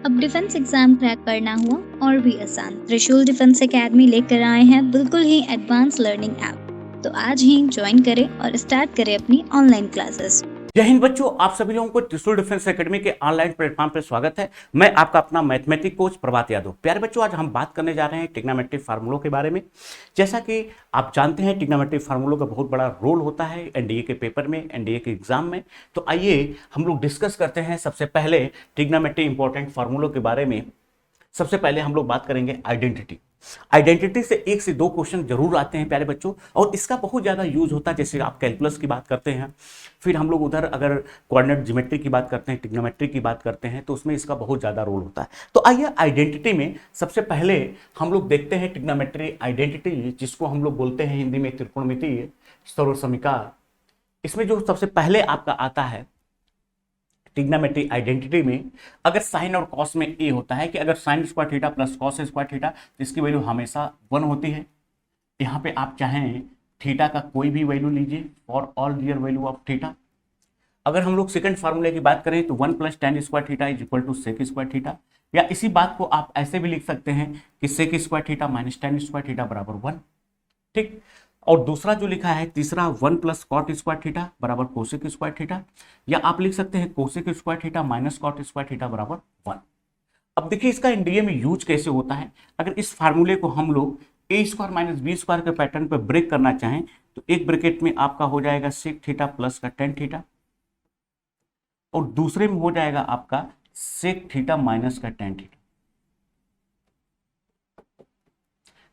अब defence exam crack करना हुआ और भी आसान। त्रिशूल डिफेंस एकेडमी लेकर आए हैं बिल्कुल ही एडवांस लर्निंग ऐप। तो आज ही ज्वाइन करें और स्टार्ट करें अपनी ऑनलाइन क्लासेस। जय हिंद बच्चों, आप सभी लोगों को त्रिशूल डिफेंस एकेडमी के ऑनलाइन प्लेटफॉर्म पर स्वागत है। मैं आपका अपना मैथमेटिक कोच प्रभात यादव। प्यारे बच्चों, आज हम बात करने जा रहे हैं ट्रिग्नोमेट्री फार्मूलों के बारे में। जैसा कि आप जानते हैं, ट्रिग्नोमेट्री फार्मूलों का बहुत बड़ा रोल होता है एनडीए के पेपर में, एनडीए के एग्जाम में। तो आइए हम लोग डिस्कस करते हैं सबसे पहले ट्रिग्नोमेट्री इंपॉर्टेंट फार्मूलों के बारे में। सबसे पहले हम लोग बात करेंगे आइडेंटिटी। आइडेंटिटी से एक से दो क्वेश्चन जरूर आते हैं प्यारे बच्चों, और इसका बहुत ज्यादा यूज होता है। जैसे आप कैलकुलस की बात करते हैं, फिर हम लोग उधर अगर कोऑर्डिनेट ज्योमेट्री की बात करते हैं, ट्रिग्नोमेट्री की बात करते हैं, तो उसमें इसका बहुत ज्यादा रोल होता है। तो आइए आइडेंटिटी में सबसे पहले हम लोग देखते हैं ट्रिग्नोमेट्री आइडेंटिटी, जिसको हम लोग बोलते हैं हिंदी में त्रिकोणमितीय सर्वसमीकरण। इसमें जो सबसे पहले आपका आता है ट्रिग्नोमेट्री आइडेंटिटी में, अगर साइन और कॉस में ए होता है कि अगर sign square theta plus cos square theta, तो इसकी वैल्यू हमेशा 1 होती है। यहाँ पे आप चाहें थीटा का कोई भी वैल्यू लीजिए for all real value of theta. अगर हम लोग सेकंड फार्मूले की बात करें तो 1 + tan square theta is equal to sec square theta, या इसी बात को आप ऐसे भी लिख सकते हैं कि sec square theta minus tan square theta बराबर 1। ठीक। और दूसरा जो लिखा है तीसरा 1 + cot स्क्वायर थीटा बराबर कोसेक स्क्वायर थीटा, या आप लिख सकते हैं cosec square theta minus cot square theta बराबर 1। अब देखिए इसका एनडीए में यूज कैसे होता है। अगर इस फार्मूले को हम लोग ए स्क्वायर माइनस बी स्क्वायर के पैटर्न पर ब्रेक करना चाहें, तो एक ब्रैकेट में आपका हो जाएगा सेक थीटा प्लस का टेन थीटा, और दूसरे में हो जाएगा आपका सेक थीटा माइनस का टेन थीटा।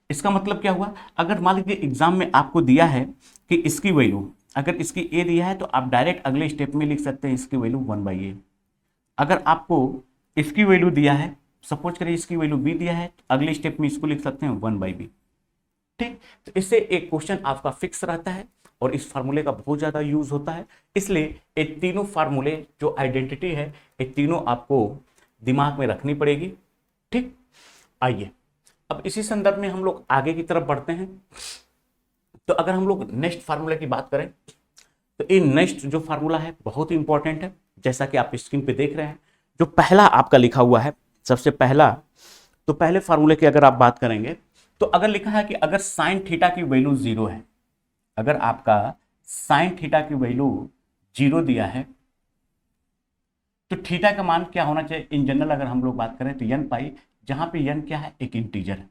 इसका मतलब क्या हुआ, अगर मान लीजिए एग्जाम में आपको दिया है कि इसकी वैल्यू, अगर इसकी ए दिया है तो आप डायरेक्ट अगले स्टेप में लिख सकते हैं इसकी वैल्यू 1/a। अगर आपको इसकी वैल्यू दिया है, सपोज करिए इसकी वैल्यू बी दिया है, तो अगले स्टेप में इसको लिख सकते हैं 1/b। ठीक। तो इससे एक क्वेश्चन आपका फिक्स रहता है और इस फार्मूले का बहुत ज्यादा यूज होता है। इसलिए ये तीनों फार्मूले जो आइडेंटिटी है, ये तीनों आपको दिमाग में रखनी पड़ेगी। ठीक। आइए अब इसी संदर्भ में हम लोग आगे की तरफ बढ़ते हैं। तो अगर हम लोग नेक्स्ट फार्मूला की बात करें, तो ये नेक्स्ट जो फार्मूला है बहुत ही इंपॉर्टेंट है। जैसा कि आप स्क्रीन पे देख रहे हैं, जो पहला आपका लिखा हुआ है सबसे पहला, तो पहले फार्मूले की अगर आप बात करेंगे, तो अगर लिखा है कि अगर साइन थीटा की वैल्यू 0 है, अगर आपका साइन थीटा की वैल्यू 0 दिया है, तो थीटा का मान क्या होना चाहिए इन जनरल अगर हम लोग बात करें तो n पाई, जहां पे n क्या है, एक इंटीजर है।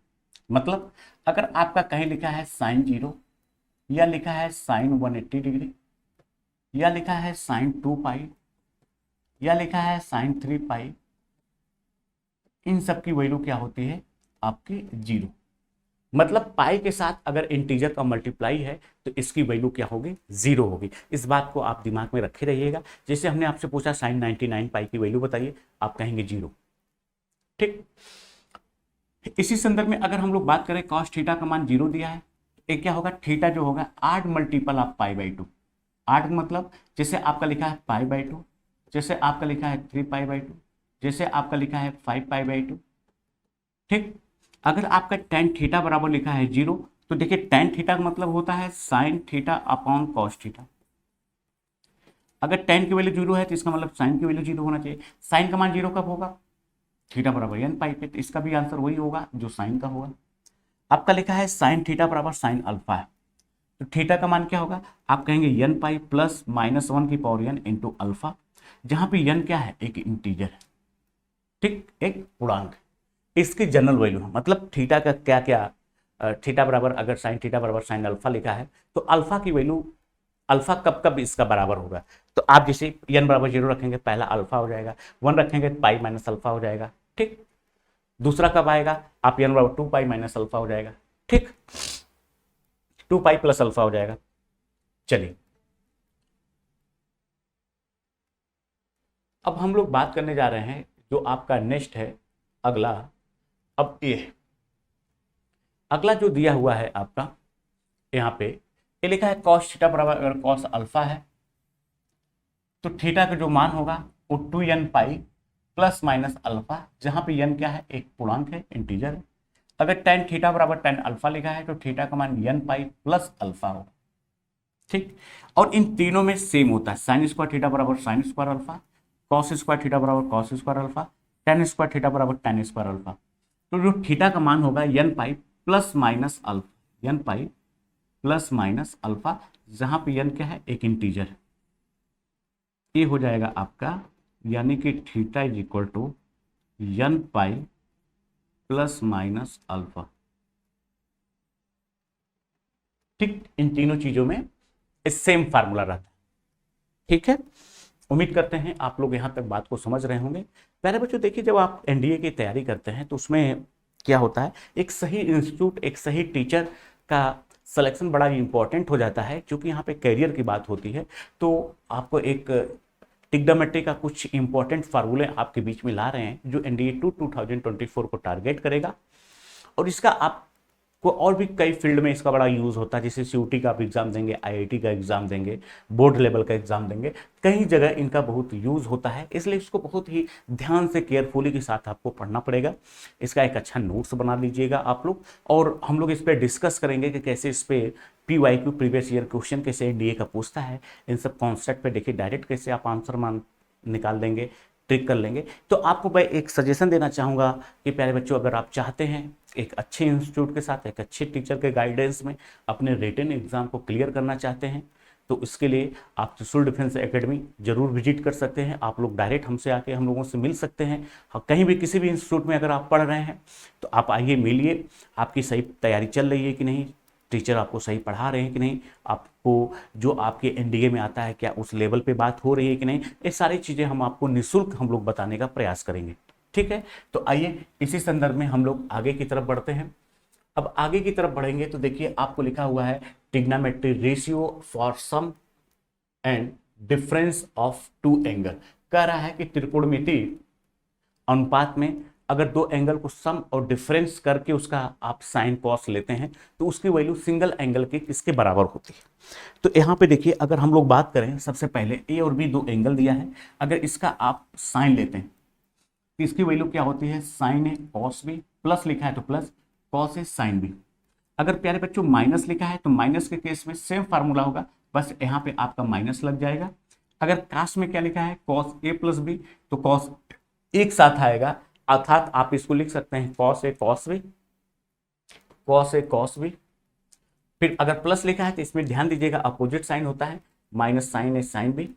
मतलब अगर आपका कहीं लिखा है साइन 0, या लिखा है साइन 180 डिग्री, या लिखा है साइन 2 पाई, या लिखा है साइन 3 पाई, इन सब की वैल्यू क्या होती है आपकी 0। मतलब पाई के साथ अगर इंटीजर का मल्टीप्लाई है तो इसकी वैल्यू क्या होगी, 0 होगी। इस बात को आप दिमाग में रखे रहिएगा। जैसे हमने आपसे पूछा साइन 99 पाई की वैल्यू बताइए, आप कहेंगे 0। ठीक। इसी संदर्भ में अगर हम लोग बात करें कॉस थीटा का मान 0 दिया है, एक क्या होगा, थीटा जो होगा 8 मल्टीपल ऑफ π/2। 8 मतलब जैसे आपका लिखा है π/2, जैसे आपका लिखा है 3π/2, जैसे आपका लिखा है 5π/2। ठीक। अगर आपका tan थीटा बराबर लिखा है 0, तो देखिए tan थीटा का मतलब होता है sine theta upon cos theta. अगर tan की वैल्यू 0 है तो इसका मतलब साइन की वैल्यू 0 होना चाहिए। साइन का मान 0 कब होगा, थीटा बराबर n पाई पे, तो इसका भी आंसर वही होगा जो साइन का होगा। आपका लिखा है साइन थीटा बराबर साइन अल्फा है, तो थीटा का मान क्या होगा, आप कहेंगे n पाई प्लस -1 की पावर n इंटू अल्फा, जहां पे n क्या है, एक इंटीजर है। ठीक, एक पूर्णांक। इसकी जनरल वैल्यू है, मतलब थीटा का क्या क्या, थीटा बराबर अगर साइन थीटा बराबर साइन अल्फा लिखा है, तो अल्फा की वैल्यू, अल्फा कब कब इसका बराबर होगा, तो आप जैसे n बराबर 0 रखेंगे पहला अल्फा हो जाएगा, 1 रखेंगे पाई माइनस अल्फा हो जाएगा। ठीक। दूसरा कब आएगा, आप n बराबर 2 पाई माइनस अल्फा हो जाएगा। ठीक, 2 पाई प्लस अल्फा हो जाएगा। चलिए अब हम लोग बात करने जा रहे हैं जो आपका नेक्स्ट है अगला। अब ये अगला जो दिया हुआ है आपका यहाँ पे, ये लिखा है कॉस थीटा बराबर अगर कॉस अल्फा है, तो थीटा का जो मान होगा वो 2n पाई प्लस माइनस अल्फा, जहां पे n क्या है, एक पूर्णांक है, इंटीजर है। अगर tan थीटा बराबर tan अल्फा लिखा है तो थीटा का मान n पाई प्लस अल्फा होगा। ठीक। और इन तीनों में सेम होता है, साइन स्क्वायर थीटा बराबर sine square alpha, cos square theta बराबर cos square alpha, tan square theta बराबर tan स्क्वायर अल्फा। तो जो थीटा का मान होगा n pi plus minus alpha, n pi plus minus alpha, जहां पे n क्या है, एक इंटीजर है। ये हो जाएगा आपका, यानी कि theta is equal to n pi plus minus alpha. ठीक, इन तीनों चीजों में सेम फार्मूला रहता है। ठीक है, उम्मीद करते हैं आप लोग यहाँ तक बात को समझ रहे होंगे। प्यारे बच्चों देखिए, जब आप एनडीए की तैयारी करते हैं तो उसमें क्या होता है, एक सही इंस्टीट्यूट, एक सही टीचर का सिलेक्शन बड़ा इंपॉर्टेंट हो जाता है, क्योंकि यहाँ पे करियर की बात होती है। तो आपको एक टिग्नोमेट्री का कुछ इंपॉर्टेंट फार्मूले आपके बीच में ला रहे हैं, जो एनडीए 2024 को टारगेट करेगा। और इसका आपको और भी कई फील्ड में इसका बड़ा यूज़ होता है, जैसे सीयूटी का आप एग्ज़ाम देंगे, आईआईटी का एग्ज़ाम देंगे, बोर्ड लेवल का एग्ज़ाम देंगे, कई जगह इनका बहुत यूज़ होता है। इसलिए इसको बहुत ही ध्यान से, केयरफुली के साथ आपको पढ़ना पड़ेगा। इसका एक अच्छा नोट्स बना लीजिएगा आप लोग, और हम लोग इस पर डिस्कस करेंगे कि कैसे इस पर PYQ प्रीवियस ईयर क्वेश्चन कैसे एनडीए का पूछता है। इन सब कॉन्सेप्ट पे देखिए डायरेक्ट कैसे आप आंसर मान निकाल देंगे, ट्रिक कर लेंगे। तो आपको मैं एक सजेशन देना चाहूँगा कि प्यारे बच्चों, अगर आप चाहते हैं एक अच्छे इंस्टीट्यूट के साथ, एक अच्छे टीचर के गाइडेंस में अपने रिटन एग्जाम को क्लियर करना चाहते हैं, तो इसके लिए आप त्रिशूल डिफेंस एकेडमी जरूर विजिट कर सकते हैं। आप लोग डायरेक्ट हमसे आके हम लोगों से मिल सकते हैं। कहीं भी किसी भी इंस्टीट्यूट में अगर आप पढ़ रहे हैं तो आप आइए, मिलिए, आपकी सही तैयारी चल रही है कि नहीं, टीचर आपको सही पढ़ा रहे हैं कि नहीं, आपको जो आपके एनडीए में आता है क्या उस लेवल पे बात हो रही है कि नहीं, ये सारी चीज़ें हम आपको निःशुल्क हम लोग बताने का प्रयास करेंगे। ठीक है, तो आइए इसी संदर्भ में हम लोग आगे की तरफ बढ़ते हैं। अब आगे की तरफ बढ़ेंगे तो देखिए, आपको लिखा हुआ है trigonometry ratio for sum and difference of two angle. कह रहा है कि त्रिकोणमिति अनुपात में अगर दो एंगल को सम और डिफरेंस करके उसका आप साइन कॉस लेते हैं तो उसकी वैल्यू सिंगल एंगल के किसके बराबर होती है। तो यहाँ पे देखिए, अगर हम लोग बात करें, सबसे पहले ए और बी दो एंगल दिया है, अगर इसका आप साइन लेते हैं तो इसकी वैल्यू क्या होती है, साइन ए कॉस बी, प्लस लिखा है तो प्लस कॉस ए साइन बी। अगर प्यारे बच्चों माइनस लिखा है तो माइनस के केस में सेम फार्मूला होगा, बस यहाँ पे आपका माइनस लग जाएगा। अगर काश में क्या लिखा है, कॉस ए प्लस बी, तो कॉस एक साथ आएगा, अर्थात आप इसको लिख सकते हैं cos A cos B, cos A cos B. फिर अगर प्लस लिखा है तो इसमें ध्यान दीजिएगा अपोजिट साइन होता है, माइनस साइन ए साइन बी।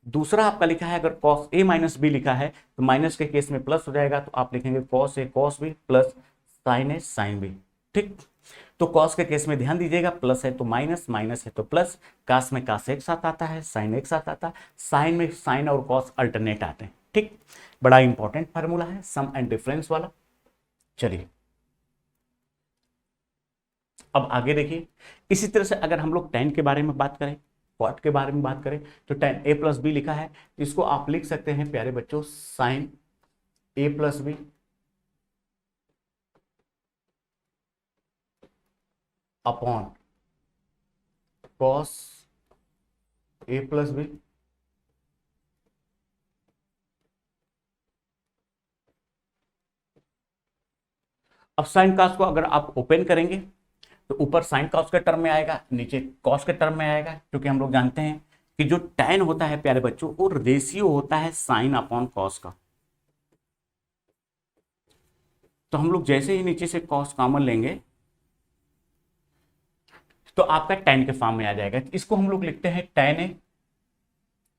दूसरा आपका लिखा है, अगर कॉस ए माइनस बी लिखा है तो माइनस के केस में प्लस हो जाएगा, तो आप लिखेंगे cos A cos B plus sign A sine B. ठीक, तो कॉस के केस में ध्यान दीजिएगा, प्लस है तो माइनस, माइनस है तो प्लस, कास में कास एक साथ आता है, साइन एक साथ आता है, साइन में साइन और कॉस अल्टरनेट आते हैं। ठीक, बड़ा इंपॉर्टेंट फार्मूला है सम एंड डिफरेंस वाला। चलिए अब आगे देखिए, इसी तरह से अगर हम लोग tan के बारे में बात करें, cot के बारे में बात करें, तो tan a प्लस बी लिखा है, इसको आप लिख सकते हैं प्यारे बच्चों sine a plus B upon cos A plus B. अब साइन कॉस को अगर आप ओपन करेंगे तो ऊपर साइन कॉस के टर्म में आएगा, नीचे कॉस के टर्म में आएगा, क्योंकि हम लोग जानते हैं कि जो tan होता है प्यारे बच्चों वो रेशियो होता है साइन अपॉन कॉस का। तो हम लोग जैसे ही नीचे से कॉस कॉमन लेंगे तो आपका tan के फॉर्म में आ जाएगा। इसको हम लोग लिखते हैं tan a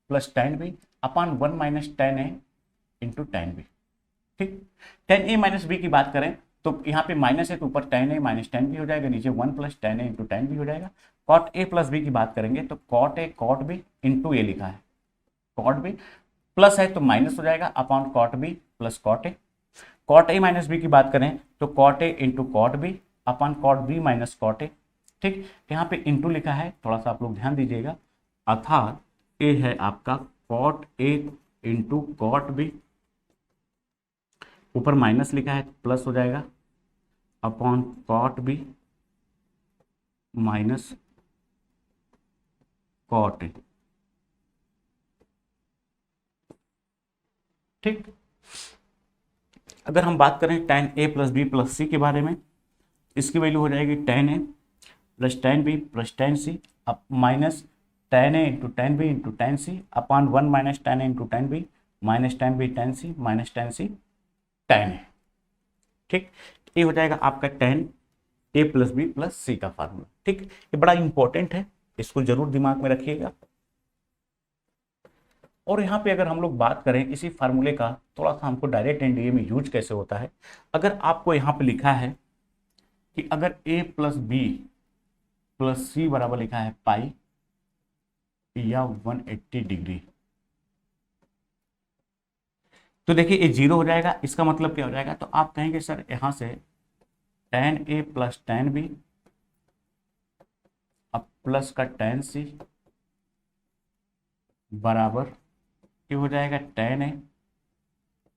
plus tan b upon 1 minus tan a into tan b। ठीक, tan a माइनस b की बात करें तो यहाँ पे माइनस है तो ऊपर tan a minus tan b हो जाएगा, नीचे 1 plus tan a into tan b हो जाएगा। cot a प्लस b की बात करेंगे तो cot a cot b into a लिखा है, cot b प्लस है तो माइनस हो जाएगा upon cot b plus cot a। cot a minus b की बात करें तो cot a into cot b upon cot b minus cot a। ठीक, यहाँ पे इंटू लिखा है, थोड़ा सा आप लोग ध्यान दीजिएगा, अर्थात a है आपका cot a into cot b, ऊपर माइनस लिखा है प्लस हो जाएगा upon cot b minus cot a। ठीक, अगर हम बात करें tan a plus B plus C के बारे में, इसकी वैल्यू हो जाएगी tan a plus tan b plus tan c अब minus tan a into tan b into tan c upon 1 minus tan a into tan b minus tan B tan C minus ten C ten है। ठीक, ये हो जाएगा आपका ten A plus B plus सी का formula. ठीक, ये बड़ा इंपॉर्टेंट है, इसको जरूर दिमाग में रखिएगा। और यहाँ पे अगर हम लोग बात करें इसी फार्मूले का थोड़ा सा हमको डायरेक्ट एनडीए में यूज कैसे होता है, अगर आपको यहाँ पे लिखा है कि अगर ए प्लस बी प्लस सी बराबर लिखा है पाई या 180 डिग्री, तो देखिए ये जीरो हो जाएगा। इसका मतलब क्या हो जाएगा, तो आप कहेंगे सर यहाँ से tan A plus tan B अब प्लस का टेन सी बराबर ये हो जाएगा tan A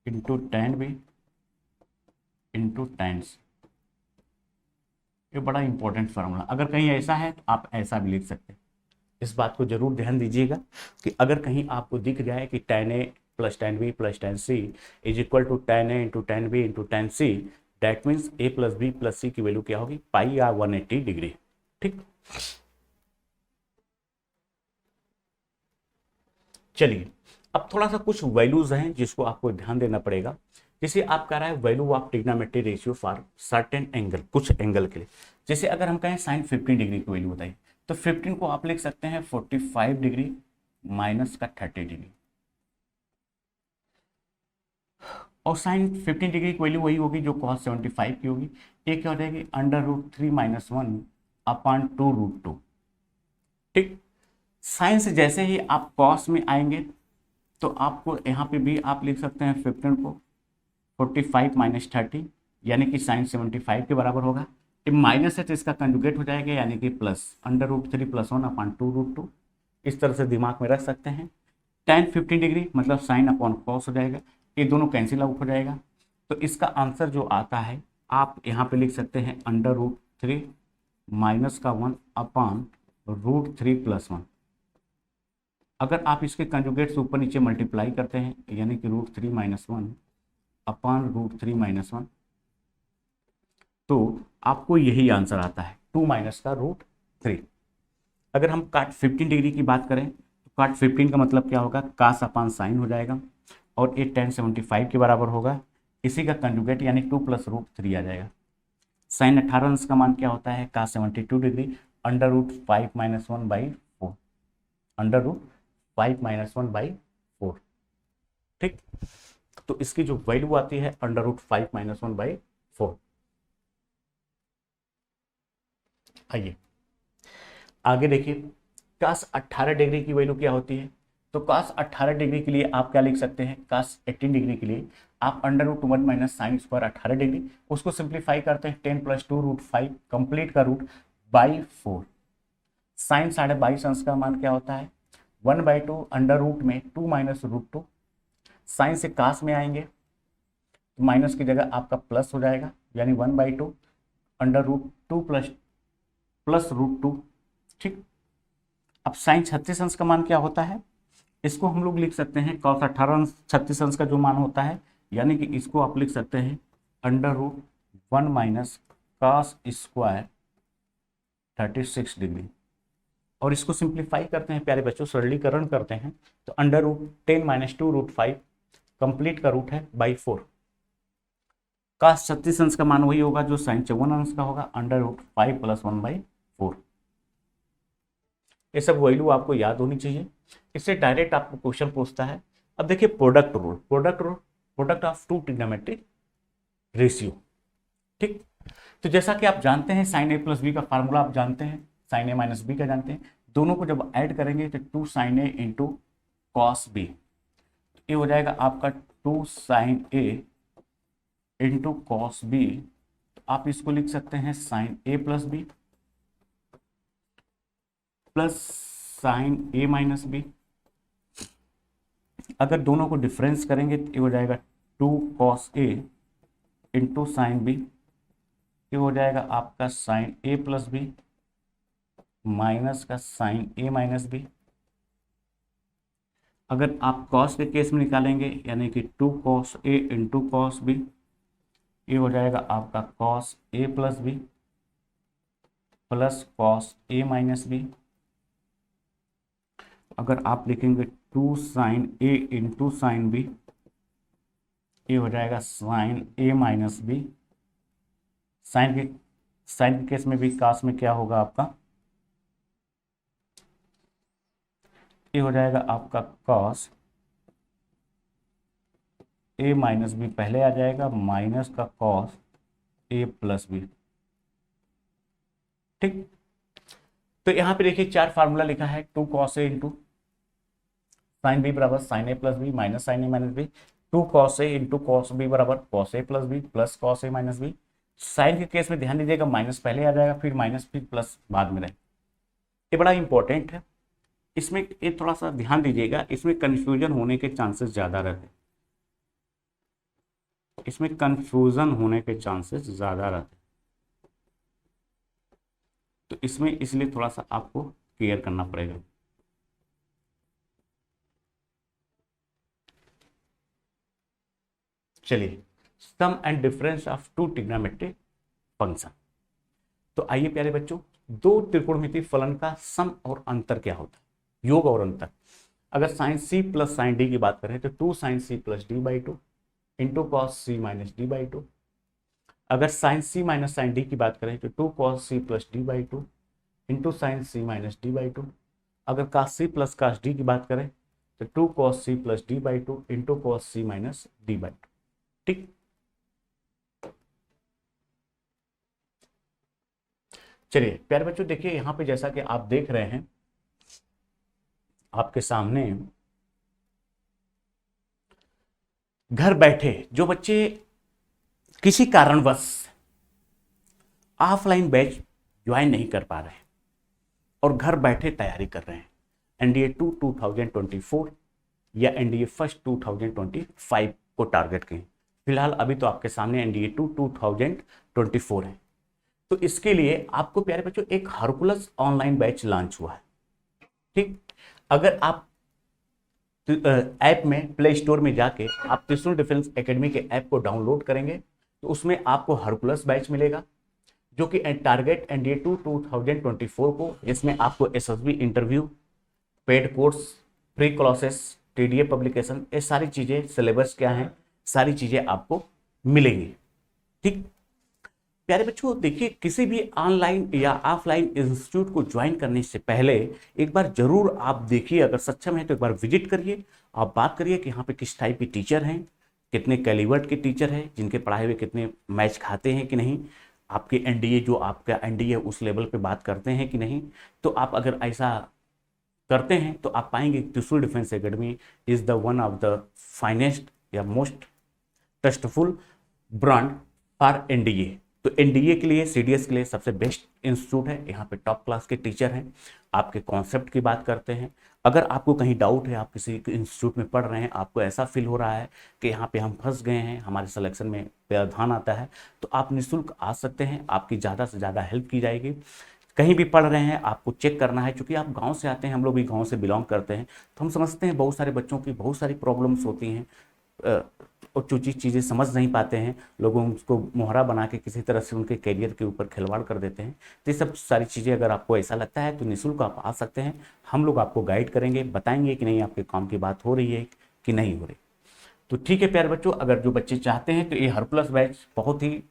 into tan B into tan C. ये बड़ा इंपॉर्टेंट फार्मूला, अगर कहीं ऐसा है तो आप ऐसा भी लिख सकते हैं। इस बात को जरूर ध्यान दीजिएगा कि अगर कहीं आपको दिख जाए कि tan A plus tan B plus tan C is equal to tan A into tan B into tan C, that means A plus B plus C की वैल्यू क्या होगी, पाई या 180 डिग्री। ठीक, चलिए अब थोड़ा सा कुछ वैल्यूज हैं जिसको आपको ध्यान देना पड़ेगा। जैसे आप कह रहा है value of trigonometry ratio for certain angle, कुछ एंगल के लिए। जैसे अगर हम कहें साइन 15 डिग्री की वैल्यू बताइए, तो 15 को आप लिख सकते हैं 45 डिग्री माइनस का 30 डिग्री, और साइन 15 डिग्री की वैल्यू वही होगी जो cos 75 की होगी। ये क्या हो जाएगी, √3 - 1 अपॉन 2√2। ठीक, साइन से जैसे ही आप cos में आएंगे तो आपको यहाँ पे भी आप लिख सकते हैं 15 को 45 - 30 यानी कि साइन 75 के बराबर होगा। जब माइनस है तो इसका कंजुगेट हो जाएगा यानी कि प्लस √3 + 1 अपॉन 2√2। इस तरह से दिमाग में रख सकते हैं। tan 15 डिग्री मतलब साइन अपॉन कॉस हो जाएगा, ये दोनों कैंसिल आउट हो जाएगा। तो इसका आंसर जो आता है आप यहाँ पे लिख सकते हैं √3 माइनस का 1 अपॉन √3 + 1। अगर आप इसके कंजुगेट से ऊपर नीचे मल्टीप्लाई करते हैं यानी कि √3 - 1 अपॉन √3 - 1, तो आपको यही आंसर आता है 2 माइनस का √3। अगर हम काट 15 डिग्री की बात करें तो काट 15 का मतलब क्या होगा, कास अपॉन साइन हो जाएगा, और ये tan 75 के बराबर होगा। इसी का कंजुगेट यानी 2 + √3 आ जाएगा। साइन 18 अंश का मान क्या होता है, कास 72 डिग्री √5 - 1/4, √5 - 1/4। ठीक, तो इसकी जो वैल्यू आती है √5 - 1/4। आइए आगे देखिए, कास 18 डिग्री की वैल्यू क्या होती है। तो कास 18 डिग्री के लिए आप क्या लिख सकते हैं, कास 18 डिग्री के लिए आप √1 - साइन स्क्वायर 18 डिग्री, उसको सिंप्लीफाई करते हैं 10 + 2 √5 कंप्लीट का रूट बाई 4। साइन 22.5 अंश का मान क्या होता है, 1/2 अंडर रूट में 2 - √2। साइन से कास में आएंगे तो माइनस की जगह आपका प्लस हो जाएगा यानी 1/2 अंडर रूट 2 प्लस √2। ठीक, अब साइन 36 अंश का मान क्या होता है, इसको हम लोग लिख सकते हैं cos 18 अंश 36 अंश का जो मान होता है, यानी कि इसको आप लिख सकते हैं √1 - cos स्क्वायर 36 डिग्री। और इसको सिंप्लीफाई करते हैं प्यारे बच्चों, सरलीकरण करते हैं तो √10 - 2 √5 कंप्लीट का रूट है बाई 4। cos 36 अंश का मान वही होगा जो साइन 54 अंश का होगा √5 + 1/4। ये सब वैल्यू आपको याद होनी चाहिए। इससे डायरेक्ट आपको क्वेश्चन पूछता है। अब देखिए product rule, product of two trigonometric ratio. ठीक, तो जैसा कि आप जानते हैं साइन a + b का फार्मूला आप जानते हैं, साइन a - b का जानते हैं। दोनों को जब ऐड करेंगे तो 2 sin a into cos B, ये हो जाएगा आपका 2 sin a into cos B. तो आप इसको लिख सकते हैं sine a + b plus sine a - b। अगर दोनों को डिफरेंस करेंगे तो ये हो जाएगा 2 cos a into sine B, ये हो जाएगा आपका साइन a + b माइनस का साइन a - b। अगर आप cos के केस में निकालेंगे यानी कि 2 cos a into cos B, ये हो जाएगा आपका cos a + b plus cos a - b। अगर आप लिखेंगे two sine A into sine B, ये हो जाएगा sine A minus B. Sine के केस में भी कास में क्या होगा आपका, ये हो जाएगा आपका कॉस ए माइनस बी, पहले आ जाएगा माइनस का कॉस ए प्लस बी। ठीक, तो यहां पे देखिए चार फार्मूला लिखा है, two cos A into sine B बराबर sine A plus B minus sine A minus B, two cos A into cos B बराबर cos A plus B plus cos A minus B. Sine के case में ध्यान दीजिएगा minus पहले आ जाएगा, फिर minus, फिर प्लस बाद में रहे। ये बड़ा इंपॉर्टेंट है, इसमें ये थोड़ा सा ध्यान दीजिएगा, इसमें कंफ्यूजन होने के चांसेस ज़्यादा रहते हैं, इसमें कंफ्यूजन होने के चांसेस ज़्यादा रहते हैं, तो इसमें इसलिए थोड़ा सा आपको क्लियर करना पड़ेगा। चलिए, sum and difference of two trigonometric function. तो आइए प्यारे बच्चों, दो त्रिकोणमितीय फलन का सम और अंतर क्या होता है, योग और अंतर। अगर sine C plus sine D की बात करें तो two sine C plus D by two into cos C minus D by two. अगर sine C minus sine D की बात करें तो two cos C plus D by two into sine C minus D by two. अगर cos C plus cos D की बात करें तो two cos C plus D by two into cos C minus D by two. ठीक, चलिए प्यारे बच्चों, देखिए यहां पे जैसा कि आप देख रहे हैं आपके सामने, घर बैठे जो बच्चे किसी कारणवश ऑफलाइन बैच ज्वाइन नहीं कर पा रहे हैं और घर बैठे तैयारी कर रहे हैं एनडीए 2 2024 या एनडीए फर्स्ट 2025 को टारगेट करें। फिलहाल अभी तो आपके सामने एनडीए 2 2024 है। तो इसके लिए आपको प्यारे बच्चों एक हरकुलस ऑनलाइन बैच लॉन्च हुआ है। ठीक, अगर आप ऐप में प्ले स्टोर में जाके आप त्रिशूल डिफेंस एकेडमी के ऐप को डाउनलोड करेंगे तो उसमें आपको हरकुलस बैच मिलेगा, जो कि टारगेट एनडीए 2 2024 को, इसमें आपको SSB interview, paid course, free classes, TDA publication, ये सारी चीजें, सिलेबस क्या है, सारी चीजें आपको मिलेंगी। ठीक प्यारे बच्चों, देखिए किसी भी ऑनलाइन या ऑफलाइन इंस्टीट्यूट को ज्वाइन करने से पहले एक बार जरूर आप देखिए, अगर सक्षम है तो एक बार विजिट करिए, आप बात करिए कि यहाँ पे किस टाइप के टीचर हैं, कितने कैलिबर्ड के टीचर हैं, जिनके पढ़ाए हुए कितने मैच खाते हैं कि नहीं, आपके एनडीए जो आपका एनडीए उस लेवल पे बात करते हैं कि नहीं। तो आप अगर ऐसा करते हैं तो आप पाएंगे Trishul defence academy is the one of the finest या most trustful brand for NDA. तो एनडीए के लिए, सीडीएस के लिए सबसे बेस्ट इंस्टीट्यूट है। यहाँ पे टॉप क्लास के टीचर हैं, आपके कॉन्सेप्ट की बात करते हैं। अगर आपको कहीं डाउट है, आप किसी इंस्टीट्यूट में पढ़ रहे हैं, आपको ऐसा फील हो रहा है कि यहाँ पे हम फंस गए हैं, हमारे सिलेक्शन में व्यवधान आता है, तो आप निःशुल्क आ सकते हैं, आपकी ज़्यादा से ज़्यादा हेल्प की जाएगी। कहीं भी पढ़ रहे हैं आपको चेक करना है, क्योंकि आप गांव से आते हैं, हम लोग भी गांव से बिलोंग करते हैं, तो हम समझते हैं बहुत सारे बच्चों की बहुत सारी प्रॉब्लम्स होती हैं और जो चीज़ें समझ नहीं पाते हैं, लोगों उसको मोहरा बना के किसी तरह से उनके करियर के ऊपर खिलवाड़ कर देते हैं। तो ये सब सारी चीज़ें अगर आपको ऐसा लगता है तो निःशुल्क आप आ सकते हैं, हम लोग आपको गाइड करेंगे, बताएंगे कि नहीं आपके काम की बात हो रही है कि नहीं हो रही। तो ठीक है प्यारे बच्चों, अगर जो बच्चे चाहते हैं तो ये हरकुलस बैच बहुत ही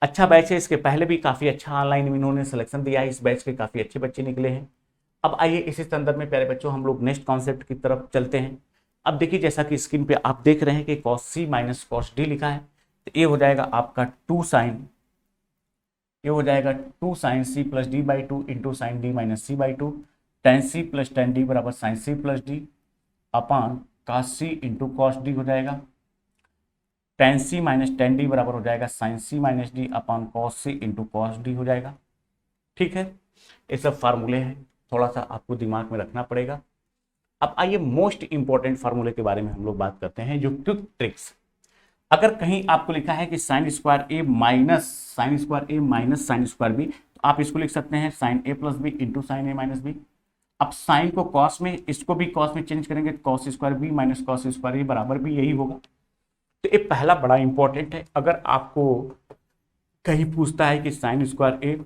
अच्छा बैच है। इसके पहले भी काफ़ी अच्छा ऑनलाइन इन्होंने सिलेक्शन दिया है, इस बैच के काफ़ी अच्छे बच्चे निकले हैं। अब आइए इसी संदर्भ में प्यारे बच्चों हम लोग नेक्स्ट कॉन्सेप्ट की तरफ चलते हैं। अब देखिए जैसा कि स्क्रीन पे आप देख रहे हैं कि cos C minus cos D लिखा है, तो ये हो जाएगा आपका टू साइन, ये हो जाएगा two sine C plus D by two into sine D minus C by two, tan C plus tan D बराबर sine C plus D upon cos C into cos D हो जाएगा, tan C minus tan D बराबर हो जाएगा sine C minus D upon cos C into cos D हो जाएगा। ठीक है, ये सब फार्मूले हैं, थोड़ा सा आपको दिमाग में रखना पड़ेगा। अब आइए मोस्ट इंपॉर्टेंट फार्मूले के बारे में हम लोग बात करते हैं, जो क्विक ट्रिक्स। अगर कहीं आपको लिखा है कि sine square A minus sine square A minus sine square B, तो आप इसको लिख सकते हैं sine A plus B into sine A minus B. अब साइन को कॉस में, इसको भी कॉस में चेंज करेंगे तो cos square B minus cos square A बराबर भी यही होगा। तो ये पहला बड़ा इंपॉर्टेंट है। अगर आपको कहीं पूछता है कि sine square A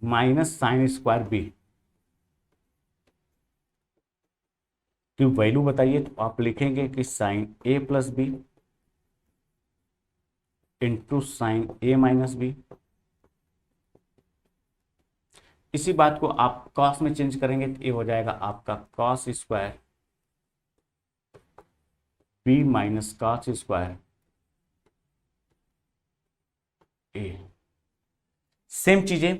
minus sine square B, की वैल्यू बताइए, तो आप लिखेंगे कि sign A plus B into sine A minus B. इसी बात को आप कॉस में चेंज करेंगे तो ये हो जाएगा आपका cos square B minus cos square A. Same चीजें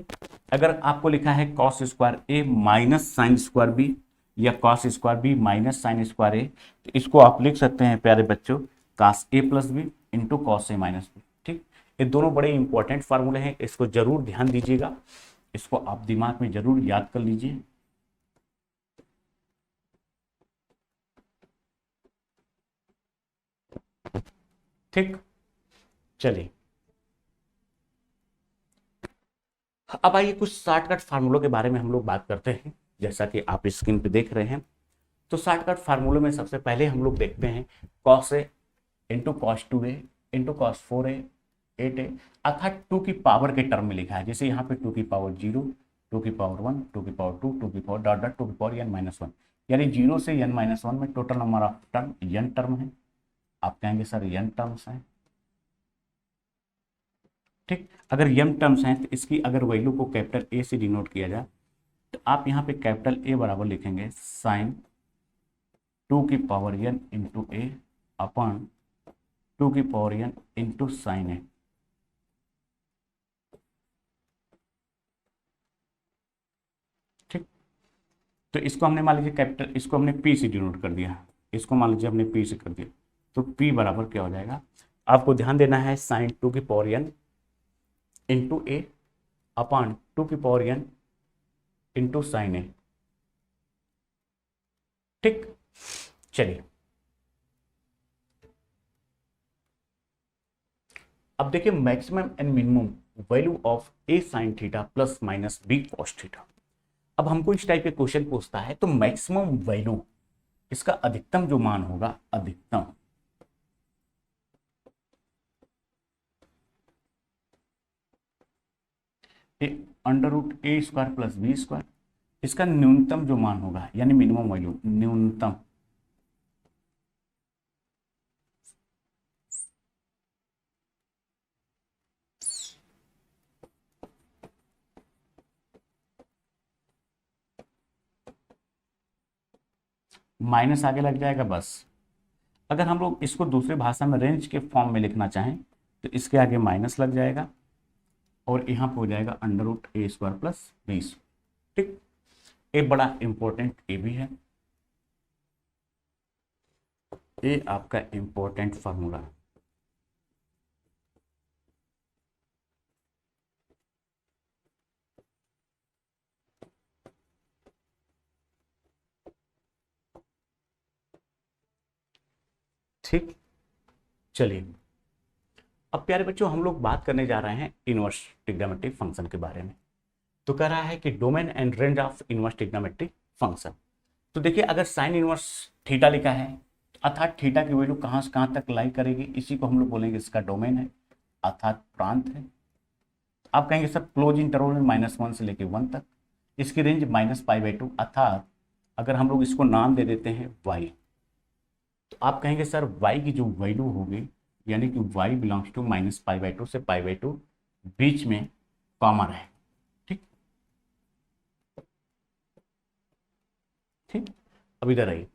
अगर आपको लिखा है cos square A minus sine square B या cos square B minus sine square A, तो इसको आप लिख सकते हैं प्यारे बच्चों cos A plus B into cos A minus B. ठीक, ये दोनों बड़े इंपॉर्टेंट फार्मूले हैं, इसको जरूर ध्यान दीजिएगा, इसको आप दिमाग में जरूर याद कर लीजिए। ठीक, चलिए अब आइए कुछ शॉर्टकट फार्मूलों के बारे में हम लोग बात करते हैं। जैसा कि आप स्क्रीन पे देख रहे हैं, तो शॉर्टकट फार्मूलों में सबसे पहले हम लोग देखते हैं cos A into cos 2a into cos 4a 8a, अर्थात 2 की पावर के टर्म में लिखा है। जैसे यहाँ पे 2 की पावर 0, 2 की पावर 1, 2 की पावर 2, 2 की पावर डॉट डॉट 2 की पावर n माइनस 1, यानी 0 से n माइनस 1 में total number of term n term है। आप कहेंगे सर n टर्म्स हैं। ठीक, अगर m टर्म्स हैं तो इसकी अगर वैल्यू को कैपिटल A से डिनोट किया जाए तो आप यहाँ पे कैपिटल A बराबर लिखेंगे साइन 2 की power n into A upon 2 की power n into sine A. ठीक, तो इसको हमने मान लीजिए कैपिटल, इसको हमने P से डिनोट कर दिया, इसको मान लीजिए हमने P से कर दिया, तो P बराबर क्या हो जाएगा, आपको ध्यान देना है साइन 2 की power n into A upon 2 की power n into sine A. ठीक, चलिए अब देखिए maximum and minimum value of a sine theta plus minus b cos theta. अब हमको इस टाइप के क्वेश्चन पूछता है तो मैक्सिमम वैल्यू, इसका अधिकतम जो मान होगा, अधिकतम अंडर रूट ए स्क्वायर प्लस बी स्क्वायर, इसका न्यूनतम जो मान होगा यानी मिनिमम वैल्यू, न्यूनतम माइनस आगे लग जाएगा बस। अगर हम लोग इसको दूसरे भाषा में रेंज के फॉर्म में लिखना चाहें तो इसके आगे माइनस लग जाएगा और यहाँ पे हो जाएगा अंडर रूट ए स्क्वायर प्लस बी। ठीक, ये बड़ा इंपॉर्टेंट ए भी है, ये आपका इंपॉर्टेंट फार्मूला है। ठीक, चलिए अब प्यारे बच्चों हम लोग बात करने जा रहे हैं इनवर्स ट्रिग्नोमेट्रिक फंक्शन के बारे में। तो कह रहा है कि domain and range of inverse trigonometric function. तो देखिए अगर साइन इनवर्स थीटा लिखा है अर्थात थीटा की वैल्यू कहाँ से कहाँ तक लाई करेगी, इसी को हम लोग बोलेंगे इसका डोमेन है अर्थात प्रांत है। आप कहेंगे सर क्लोज इंटरवल में -1 से लेके 1 तक, इसकी रेंज -π/2, अर्थात अगर हम लोग इसको नाम दे देते हैं y, तो आप कहेंगे सर y की जो वैल्यू होगी यानी कि y बिलोंग्स टू -π/2 से π/2 बीच में कॉमा रहे। ठीक, ठीक, अब इधर आइए,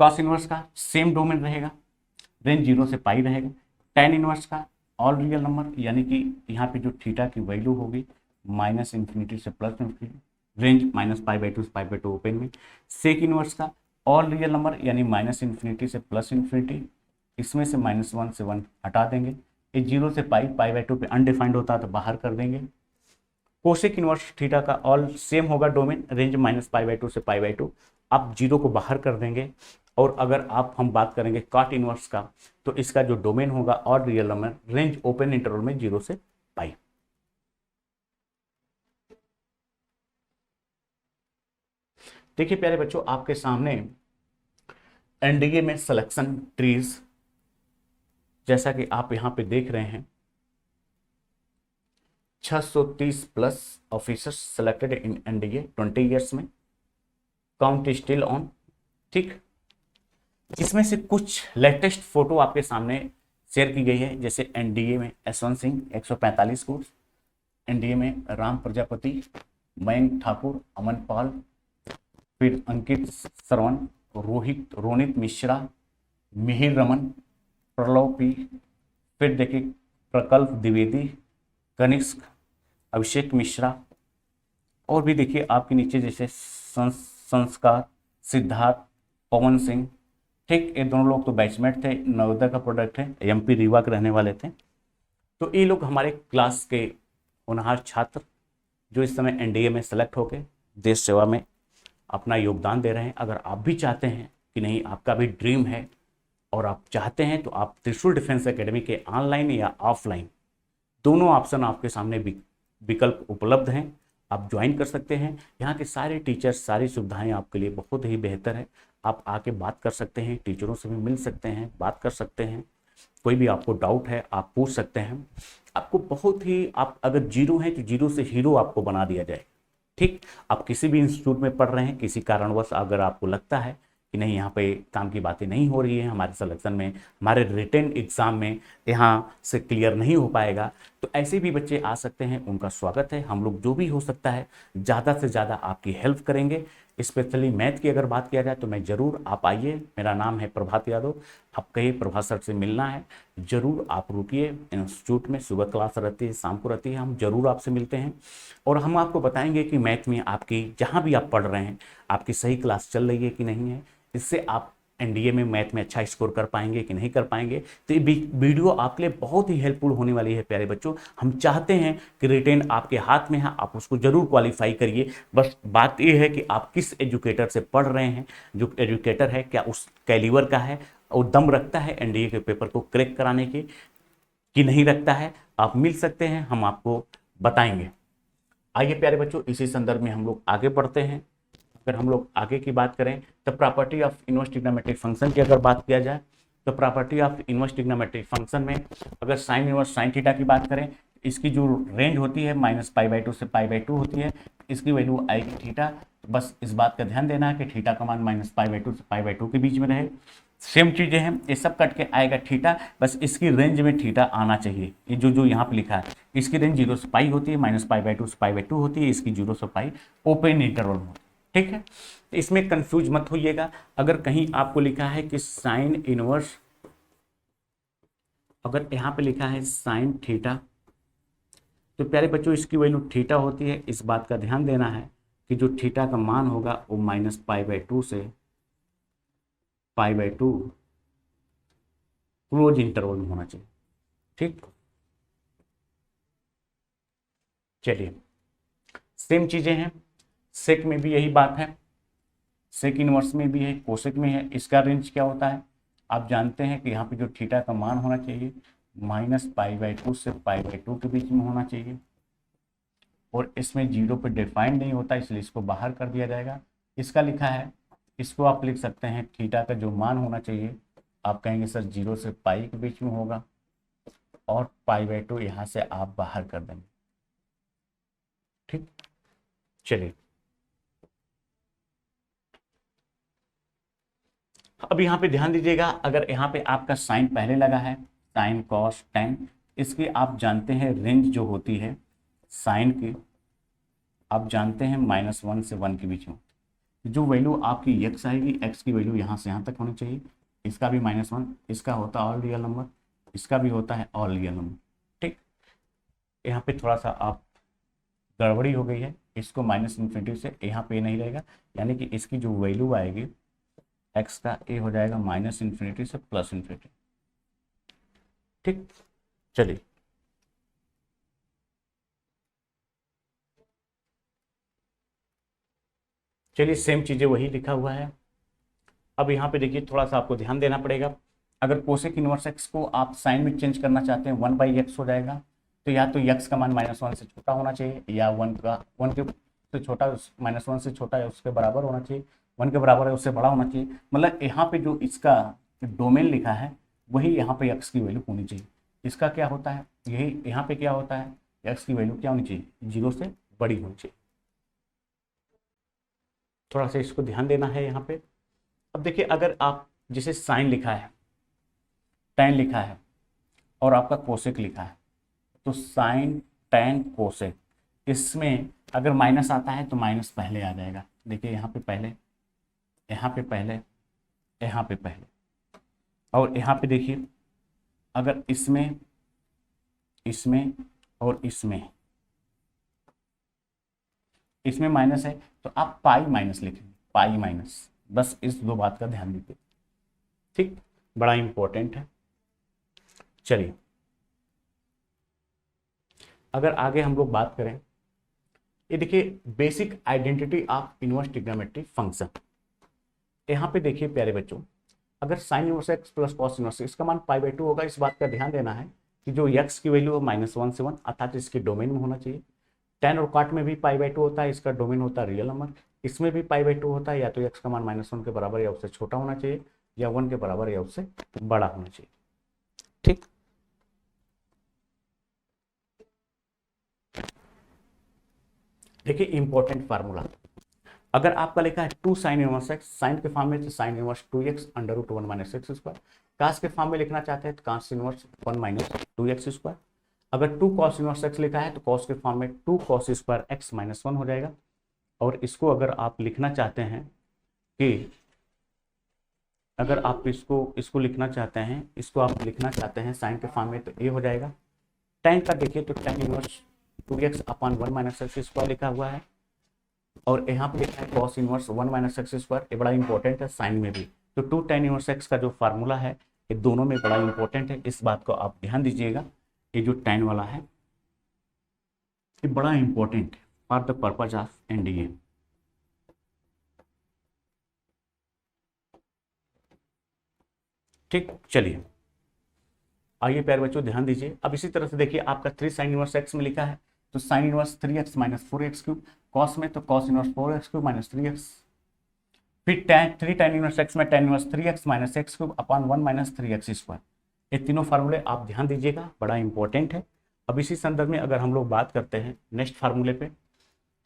कॉस इनवर्स का सेम डोमेन रहेगा, रेंज 0 से पाई रहेगा। टेन इनवर्स का ऑल रियल नंबर यानी कि यहाँ पे जो थीटा की वैल्यू होगी -∞ से +∞, रेंज -π/2 से π/2 ओपन में। सेक इनवर्स का ऑल रियल नंबर यानी -∞ से +∞, इसमें से -1 से 1 हटा देंगे, ये 0 से π/2 पे अनडिफाइंड होता है तो बाहर कर देंगे। कोसेक इनवर्स थीटा का ऑल सेम होगा डोमेन, रेंज -π/2 से π/2, आप 0 को बाहर कर देंगे। और अगर आप हम बात करेंगे कॉट इनवर्स का तो इसका जो डोमेन होगा और real number, range open interval में 0 से पाई। देखिए प्यारे बच्चों आपके सामने एनडीए में सिलेक्शन ट्रीज, जैसा कि आप यहां पे देख रहे हैं 630 plus officers selected in NDA 20 years में, काउंट स्टिल ऑन। ठीक, जिसमें से कुछ लेटेस्ट फोटो आपके सामने शेयर की गई है। जैसे एनडीए में यशवंत सिंह 145 कोर्स, एनडीए में राम प्रजापति, मयंक ठाकुर, अमन पाल, फिर अंकित श्रवण, रोनित मिश्रा, मिहिर रमन, प्रलव पी, फिर देखिए प्रकल्प द्विवेदी, कनिष्क, अभिषेक मिश्रा, और भी देखिए आपके नीचे जैसे संस्कार, सिद्धार्थ, पवन सिंह। ठीक, ये दोनों लोग तो बैचमेट थे, नवोदय का प्रोडक्ट है, एमपी रीवा के रहने वाले थे। तो ये लोग हमारे क्लास के होनहार छात्र जो इस समय एनडीए में सेलेक्ट होकर देश सेवा में अपना योगदान दे रहे हैं। अगर आप भी चाहते हैं कि नहीं, आपका भी ड्रीम है और आप चाहते हैं, तो आप त्रिशूल डिफेंस एकेडमी के ऑनलाइन या ऑफलाइन दोनों ऑप्शन आपके सामने विकल्प उपलब्ध हैं, आप ज्वाइन कर सकते हैं। यहाँ के सारे टीचर्स, सारी सुविधाएं आपके लिए बहुत ही बेहतर है। आप आके बात कर सकते हैं, टीचरों से भी मिल सकते हैं, बात कर सकते हैं, कोई भी आपको डाउट है आप पूछ सकते हैं। आपको बहुत ही, आप अगर जीरो हैं तो जीरो से हीरो आपको बना दिया जाए। ठीक, आप किसी भी इंस्टीट्यूट में पढ़ रहे हैं, किसी कारणवश अगर आपको लगता है कि नहीं यहाँ पे काम की बातें नहीं हो रही है, हमारे सिलेक्शन में, हमारे रिटन एग्ज़ाम में यहाँ से क्लियर नहीं हो पाएगा, तो ऐसे भी बच्चे आ सकते हैं, उनका स्वागत है। हम लोग जो भी हो सकता है ज़्यादा से ज़्यादा आपकी हेल्प करेंगे। स्पेशली मैथ की अगर बात किया जाए तो मैं ज़रूर, आप आइए, मेरा नाम है प्रभात यादव, आप कहीं प्रभात सर से मिलना है ज़रूर आप रुकिए। इंस्टीट्यूट में सुबह क्लास रहती है, शाम को रहती है, हम ज़रूर आपसे मिलते हैं और हम आपको बताएंगे कि मैथ में आपकी जहाँ भी आप पढ़ रहे हैं आपकी सही क्लास चल रही है कि नहीं है, इससे आप एनडीए में मैथ में अच्छा स्कोर कर पाएंगे कि नहीं कर पाएंगे। तो ये वीडियो आपके लिए बहुत ही हेल्पफुल होने वाली है प्यारे बच्चों। हम चाहते हैं कि रिटेन आपके हाथ में है, आप उसको जरूर क्वालिफाई करिए। बस बात ये है कि आप किस एजुकेटर से पढ़ रहे हैं, जो एजुकेटर है क्या उस कैलिबर का है और दम रखता है एनडीए के पेपर को क्रैक कराने के कि नहीं रखता है। आप मिल सकते हैं, हम आपको बताएंगे। आइए प्यारे बच्चों, इसी संदर्भ में हम लोग आगे बढ़ते हैं। अगर हम लोग आगे की बात करें तो property of inverse trigonometric function की अगर बात किया जाए तो property of inverse trigonometric function में अगर साइन इनवर्स साइन थीटा की बात करें, इसकी जो रेंज होती है -π/2 से π/2 होती है, इसकी वैल्यू आएगी थीटा। बस इस बात का ध्यान देना है कि थीटा का मान -π/2 से π/2 के बीच में रहे। सेम चीज़ें हैं, ये सब कट के आएगा थीटा, बस इसकी रेंज में थीटा आना चाहिए। ये जो यहाँ पे लिखा है, इसकी रेंज 0 से पाई होती है, -π/2 से π/2 होती है, इसकी 0 से पाई ओपन इंटरवल में होती है। ठीक है, तो इसमें कंफ्यूज मत होइएगा। अगर कहीं आपको लिखा है कि साइन इनवर्स, अगर यहाँ पे लिखा है साइन थीटा, तो प्यारे बच्चों इसकी वैल्यू थीटा होती है। इस बात का ध्यान देना है कि जो थीटा का मान होगा वो -π/2 से π/2 क्लोज इंटरवल में होना चाहिए। ठीक, चलिए सेम चीजें हैं, सेक में भी यही बात है, सेक इनवर्स में भी है, कोसेक में है। इसका रेंज क्या होता है आप जानते हैं कि यहाँ पे जो थीटा का मान होना चाहिए -π/2 से π/2 के बीच में होना चाहिए, और इसमें 0 पे डिफाइंड नहीं होता, इसलिए इसको बाहर कर दिया जाएगा। इसका लिखा है, इसको आप लिख सकते हैं थीटा का जो मान होना चाहिए, आप कहेंगे सर 0 से पाई के बीच में होगा, और π/2 यहाँ से आप बाहर कर देंगे। ठीक, चलिए अब यहाँ पे ध्यान दीजिएगा। अगर यहाँ पे आपका साइन पहले लगा है, साइन कॉस टेन, इसकी आप जानते हैं रेंज जो होती है साइन की, आप जानते हैं -1 से 1 के बीच में। जो वैल्यू आपकी x आएगी, x की वैल्यू यहाँ से यहाँ तक होनी चाहिए। इसका भी -1, इसका होता है ऑल रियल नंबर, इसका भी होता है ऑल रियल नंबर। ठीक, यहाँ पे थोड़ा सा आप गड़बड़ी हो गई है, इसको -∞ से यहाँ पे नहीं रहेगा, यानी कि इसकी जो वैल्यू आएगी x का, ये हो जाएगा -∞ से +∞। ठीक, चलिए सेम चीज़ें वही लिखा हुआ है। अब यहाँ पे देखिए थोड़ा सा आपको ध्यान देना पड़ेगा। अगर कोसेक इनवर्स x को आप साइन में चेंज करना चाहते हैं 1/x हो जाएगा, तो या तो x का मान -1 से छोटा होना चाहिए, या 1 के से छोटा, -1 से छोटा है उसके बराबर होना चाहिए, 1 के बराबर है उससे बड़ा होना चाहिए। मतलब यहाँ पे जो इसका डोमेन लिखा है वही यहाँ पे x की वैल्यू होनी चाहिए। इसका क्या होता है, यही यहाँ पे क्या होता है, x की वैल्यू क्या होनी चाहिए, 0 से बड़ी होनी चाहिए। थोड़ा सा इसको ध्यान देना है यहाँ पे। अब देखिए अगर आप जैसे साइन लिखा है, टेन लिखा है और आपका कोसेक लिखा है, तो साइन टेन कोसेक, इसमें अगर माइनस आता है तो माइनस पहले आ जाएगा। देखिए यहाँ पे पहले, यहाँ पे पहले, यहाँ पे पहले, और यहाँ पे देखिए अगर इसमें, इसमें और इसमें माइनस है तो आप पाई माइनस लिखेंगे, पाई माइनस, बस इस दो बात का ध्यान दीजिए, ठीक, बड़ा इंपॉर्टेंट है। चलिए अगर आगे हम लोग बात करें, ये देखिए basic identity of inverse trigonometry function. यहाँ पे देखिए प्यारे बच्चों, अगर sign inverse x plus cos inverse इसका मान पाई/2 होगा, इस बात का ध्यान देना है कि जो x की वैल्यू है -1 से 1 अर्थात इसके डोमेन में होना चाहिए। टेन और काट में भी पाई/2 होता है, इसका डोमेन होता है रियल नंबर, इसमें भी पाई/2 होता है, या तो x का मान -1 के बराबर या उससे छोटा होना चाहिए, या 1 के बराबर या उससे बड़ा होना चाहिए, ठीक। देखिए इंपॉर्टेंट फार्मूला, अगर आपका लिखा है 2 साइन इनवर्स एक्स, साइन के फॉर्म में तो sine inverse 2x √1 - x square, cos के फॉर्म में लिखना चाहते हैं तो कास इनवर्स 1 - 2x स्क्वायर। अगर 2 कॉस इनवर्स x लिखा है तो कॉस के फॉर्म में 2 कॉस स्क्वायर x -1 हो जाएगा। और इसको अगर आप लिखना चाहते हैं कि अगर आप इसको लिखना चाहते हैं, इसको आप लिखना चाहते हैं साइन के फॉर्म में तो ये हो जाएगा। टेन का देखिए तो tan inverse 2x/1 - x square लिखा हुआ है, और यहाँ पे लिखा है कॉस इनवर्स 1 - x स्क्वायर, ये बड़ा इंपॉर्टेंट है साइन में भी। तो 2 tan इनवर्स x का जो फार्मूला है ये दोनों में बड़ा इंपॉर्टेंट है, इस बात को आप ध्यान दीजिएगा। ये जो tan वाला है ये बड़ा इंपॉर्टेंट है for the purpose of NDA. ठीक, चलिए आइए प्यारे बच्चों ध्यान दीजिए। अब इसी तरह से देखिए आपका 3 साइन इनवर्स x में लिखा है तो sine inverse 3x - 4x3, cos में तो कॉस इनवर्स 4x3 - 3x, फिर tan 3 tan इनवर्स x में tan inverse 3x - x3/1 - 3x square. ये तीनों फार्मूले आप ध्यान दीजिएगा, बड़ा इंपॉर्टेंट है। अब इसी संदर्भ में अगर हम लोग बात करते हैं नेक्स्ट फार्मूले पे,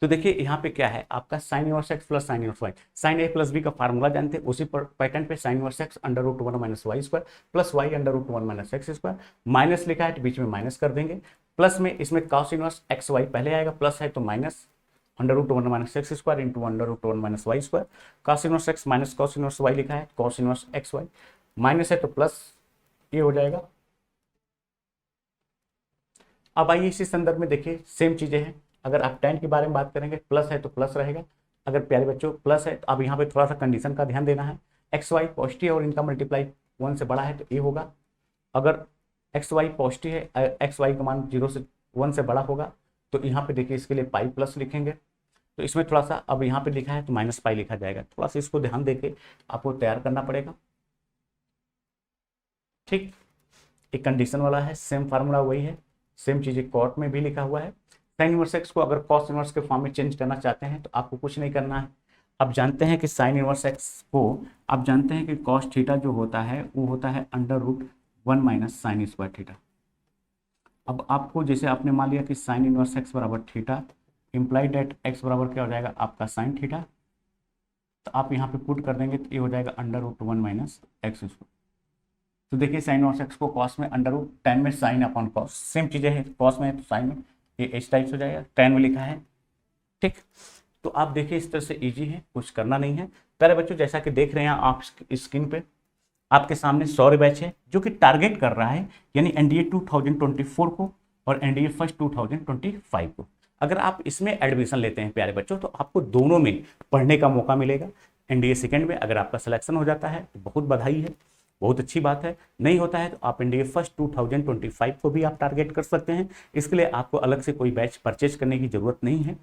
तो देखिए यहाँ पे क्या है आपका sine inverse x plus sine inverse y, sine a plus b का फार्मूला जानते हैं, उसी पर पैटर्न पे sine inverse x √1 - y square plus y √1 - x square, minus लिखा है तो बीच में माइनस कर देंगे, प्लस में इसमें कॉस इनवर्स एक्स वाई पहले आएगा, प्लस है तो minus √1 - x square into √1 - y square, cos inverse x minus cos inverse y लिखा है, cos inverse x y, minus है तो प्लस ये हो जाएगा। अब आइए इसी संदर्भ में देखिए सेम चीजें हैं, अगर आप tan के बारे में बात करेंगे प्लस है तो प्लस रहेगा, अगर प्यारे बच्चों प्लस है तो अब यहाँ पे थोड़ा सा कंडीशन का ध्यान देना है, एक्स वाई पॉजिटिव और इनका मल्टीप्लाई 1 से बड़ा है तो ये होगा, अगर एक्स वाई पॉजिटिव है, एक्स वाई का मान 0 से 1 से बड़ा होगा तो यहाँ पे देखिए इसके लिए पाई प्लस लिखेंगे, तो इसमें थोड़ा सा अब यहाँ पे लिखा है तो माइनस पाई लिखा जाएगा, थोड़ा सा इसको ध्यान देके आपको तैयार करना पड़ेगा, ठीक। एक कंडीशन वाला है, सेम फार्मूला वही है, सेम चीजें कॉट में भी लिखा हुआ है। साइन इनवर्स एक्स को अगर कॉस इनवर्स के फॉर्म में चेंज करना चाहते हैं तो आपको कुछ नहीं करना है। अब जानते हैं कि साइन इनवर्स एक्स को आप जानते हैं कि कॉस थीटा जो होता है वो होता है √1 - साइन स्क्वायर थीटा। अब आपको जैसे आपने मान लिया कि साइन इनवर्स एक्स बराबर थीटा, इम्प्लाइड डेट एक्स बराबर क्या हो जाएगा आपका साइन थीटा, तो आप यहाँ पे पुट कर देंगे तो ये हो जाएगा √1 - x स्क्वायर। तो देखिए साइन इनवर्स एक्स को कॉस में √10 में साइन अपॉन कॉस, सेम चीजें हैं, कॉस में है तो साइन में, ये इस टाइप से हो जाएगा, 10 में लिखा है, ठीक। तो आप देखिए इस तरह से इजी है, कुछ करना नहीं है। प्यारे बच्चों जैसा कि देख रहे हैं आप स्क्रीन पे आपके सामने सौर्य बैच है जो कि टारगेट कर रहा है यानी एनडीए 2024 को और एनडीए फर्स्ट 2025 को। अगर आप इसमें एडमिशन लेते हैं प्यारे बच्चों तो आपको दोनों में पढ़ने का मौका मिलेगा। एनडीए सेकंड में अगर आपका सिलेक्शन हो जाता है तो बहुत बधाई है, बहुत अच्छी बात है, नहीं होता है तो आप एनडीए फर्स्ट 2025 को भी आप टारगेट कर सकते हैं। इसके लिए आपको अलग से कोई बैच परचेज करने की जरूरत नहीं है,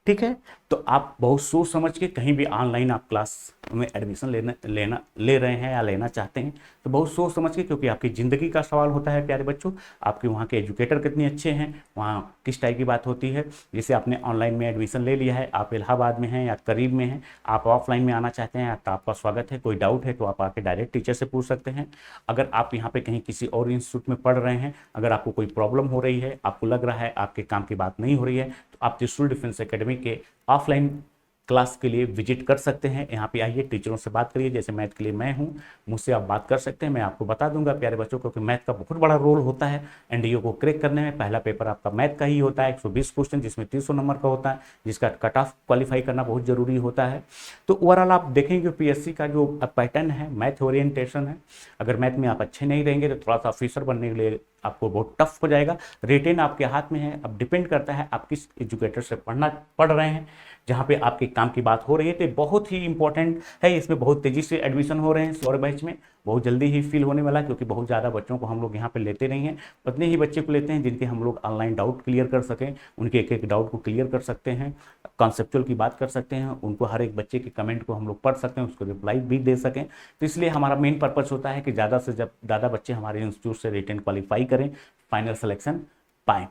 ठीक है। तो आप बहुत सोच समझ के कहीं भी ऑनलाइन आप क्लास में एडमिशन ले रहे हैं या लेना चाहते हैं तो बहुत सोच समझ के, क्योंकि आपकी ज़िंदगी का सवाल होता है प्यारे बच्चों, आपके वहाँ के एजुकेटर कितने अच्छे हैं, वहाँ किस टाइप की बात होती है। जैसे आपने ऑनलाइन में एडमिशन ले लिया है, आप इलाहाबाद में हैं या करीब में हैं, आप ऑफलाइन में आना चाहते हैं तो आपका स्वागत है, कोई डाउट है तो आप आके डायरेक्ट टीचर से पूछ सकते हैं। अगर आप यहाँ पे कहीं किसी और इंस्टीट्यूट में पढ़ रहे हैं, अगर आपको कोई प्रॉब्लम हो रही है, आपको लग रहा है आपके काम की बात नहीं हो रही है, तो आप त्रिशूल डिफेंस एकेडमी के ऑफलाइन क्लास के लिए विजिट कर सकते हैं। यहाँ पे आइए, टीचरों से बात करिए। जैसे मैथ के लिए मैं हूँ, मुझसे आप बात कर सकते हैं, मैं आपको बता दूंगा प्यारे बच्चों, क्योंकि मैथ का बहुत बड़ा रोल होता है एनडीए को क्रैक करने में। पहला पेपर आपका मैथ का ही होता है, 120 क्वेश्चन, जिसमें 300 नंबर का होता है, जिसका कट ऑफ क्वालिफाई करना बहुत जरूरी होता है। तो ओवरऑल आप देखेंगे पीएससी का जो पैटर्न है मैथ ओरिएंटेशन है। अगर मैथ में आप अच्छे नहीं रहेंगे तो थोड़ा सा ऑफिसर बनने के लिए आपको बहुत टफ हो जाएगा। रिटेन आपके हाथ में है, अब डिपेंड करता है आप किस एजुकेटर से पढ़ रहे हैं, जहाँ पे आपके काम की बात हो रही है। तो बहुत ही इंपॉर्टेंट है, इसमें बहुत तेजी से एडमिशन हो रहे हैं स्वर बैच में, बहुत जल्दी ही फिल होने वाला है, क्योंकि बहुत ज़्यादा बच्चों को हम लोग यहाँ पे लेते नहीं हैं। उतने ही बच्चे को लेते हैं जिनके हम लोग ऑनलाइन डाउट क्लियर कर सकें, उनके एक एक डाउट को क्लियर कर सकते हैं, कॉन्सेप्चुअल की बात कर सकते हैं, उनको हर एक बच्चे के कमेंट को हम लोग पढ़ सकते हैं, उसको रिप्लाई भी दे सकें। तो इसलिए हमारा मेन पर्पज़ होता है कि ज़्यादा से ज़्यादा बच्चे हमारे इंस्टीट्यूट से रिटेन क्वालिफाई करें, फाइनल सिलेक्शन पाएँ।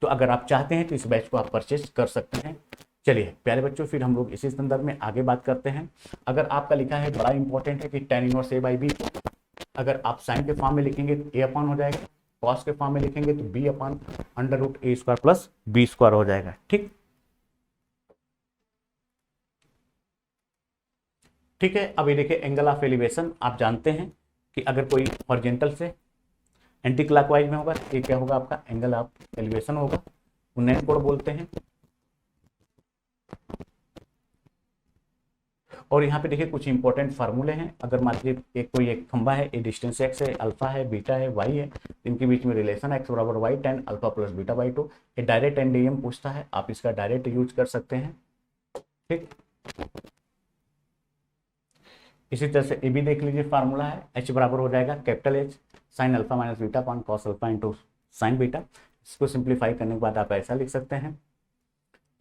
तो अगर आप चाहते हैं तो इस बैच को आप परचेज कर सकते हैं। चलिए प्यारे बच्चों, फिर हम लोग इसी संदर्भ में आगे बात करते हैं। अगर आपका लिखा है, बड़ा इंपॉर्टेंट है कि tan इनवर्स A/B, अगर आप साइन के फॉर्म में लिखेंगे तो A अपॉन हो जाएगा, कॉस के फॉर्म में लिखेंगे तो B upon √A² plus B² हो जाएगा। ठीक है। अब ये देखिए, एंगल ऑफ एलिवेशन आप जानते हैं कि अगर कोई हॉरिजॉन्टल से एंटी क्लॉकवाइज में होगा, ये क्या होगा, आपका एंगल ऑफ एलिवेशन होगा, उन्नयन कोण बोलते हैं। और यहाँ पे देखिए कुछ इंपॉर्टेंट फार्मूले हैं। अगर मान लीजिए कोई एक खंबा है, ये डिस्टेंस x है, अल्फा है, बीटा है, y है, इनके बीच में रिलेशन x बराबर y tan alpha plus beta by 2। ये डायरेक्ट एनडीएम पूछता है, आप इसका डायरेक्ट यूज कर सकते हैं। ठीक, इसी तरह से ए भी देख लीजिए, फार्मूला है h बराबर हो जाएगा capital H sine alpha minus beta upon cos alpha into sine beta. इसको सिंप्लीफाई करने के बाद आप ऐसा लिख सकते हैं।